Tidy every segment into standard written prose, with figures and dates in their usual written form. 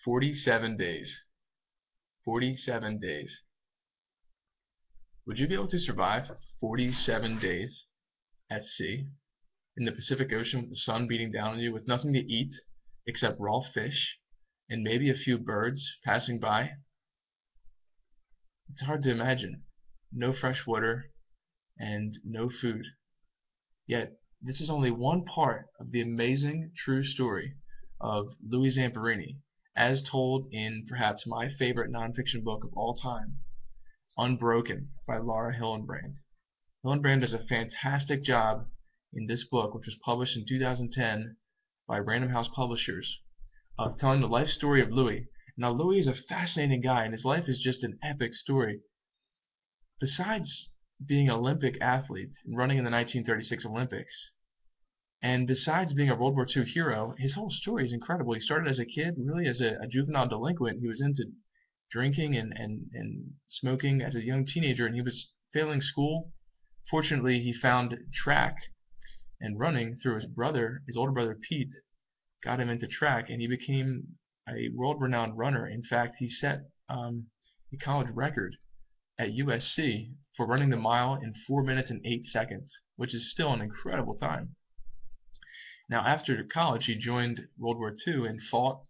47 days. 47 days. Would you be able to survive 47 days at sea in the Pacific Ocean with the sun beating down on you with nothing to eat except raw fish and maybe a few birds passing by? It's hard to imagine. No fresh water and no food. Yet, this is only one part of the amazing true story of Louis Zamperini, as told in perhaps my favorite nonfiction book of all time, Unbroken by Hillenbrand. Hillenbrand does a fantastic job in this book, which was published in 2010 by Random House Publishers, of telling the life story of Louis. Now, Louis is a fascinating guy, and his life is just an epic story. Besides being an Olympic athlete and running in the 1936 Olympics, and besides being a World War II hero, his whole story is incredible. He started as a kid, really as a juvenile delinquent. He was into drinking and smoking as a young teenager, and he was failing school. Fortunately, he found track and running through his older brother Pete, got him into track, and he became a world-renowned runner. In fact, he set a college record at USC for running the mile in 4 minutes and 8 seconds, which is still an incredible time. Now, after college, he joined World War II and fought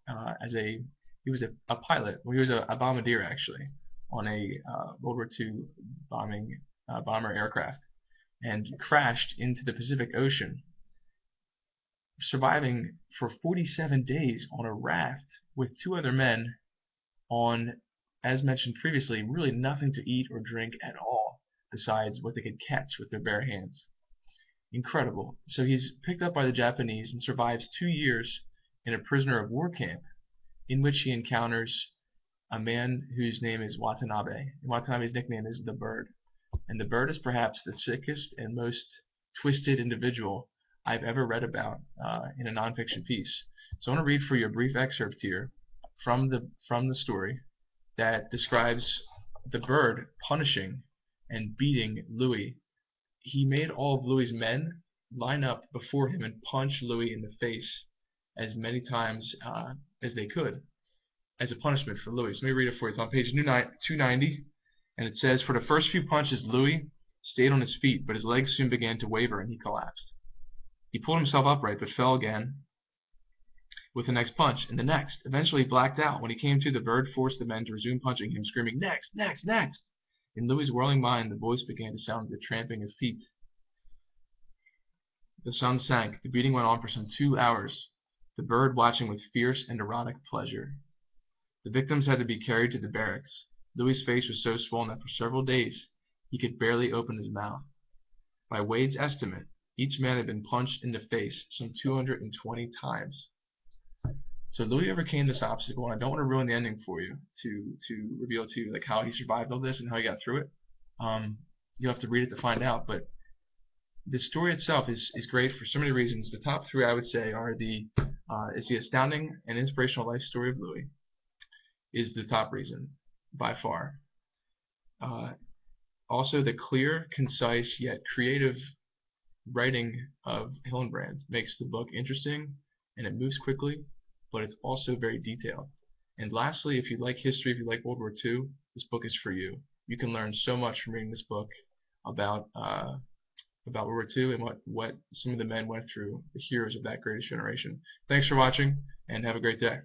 he was a pilot. Well, he was a bombardier, actually, on a World War II bomber aircraft, and crashed into the Pacific Ocean, surviving for 47 days on a raft with 2 other men on, as mentioned previously, really nothing to eat or drink at all besides what they could catch with their bare hands. Incredible. So he's picked up by the Japanese and survives 2 years in a prisoner of war camp, in which he encounters a man whose name is Watanabe. Watanabe's nickname is the Bird. And the Bird is perhaps the sickest and most twisted individual I've ever read about in a nonfiction piece. So I want to read for you a brief excerpt here from the story that describes the Bird punishing and beating Louis. He made all of Louis's men line up before him and punch Louis in the face as many times as they could as a punishment for Louis. So let me read it for you. It's on page 290, and it says, "For the first few punches, Louis stayed on his feet, but his legs soon began to waver and he collapsed. He pulled himself upright but fell again with the next punch, and the next. Eventually he blacked out. When he came to, the Bird forced the men to resume punching him, screaming, 'Next, next, next!' In Louis's whirling mind, the voice began to sound the tramping of feet. The sun sank. The beating went on for some 2 hours, the Bird watching with fierce and erotic pleasure. The victims had to be carried to the barracks. Louis's face was so swollen that for several days he could barely open his mouth. By Wade's estimate, each man had been punched in the face some 220 times. So Louis overcame this obstacle, and I don't want to ruin the ending for you to reveal to you like how he survived all this and how he got through it. You'll have to read it to find out, but the story itself is great for so many reasons. The top 3 I would say are is the astounding and inspirational life story of Louis is the top reason by far. Also, the clear, concise, yet creative writing of Hillenbrand makes the book interesting, and it moves quickly, but it's also very detailed. And lastly, if you like history, if you like World War II, this book is for you. You can learn so much from reading this book about World War II and what some of the men went through, the heroes of that greatest generation. Thanks for watching, and have a great day.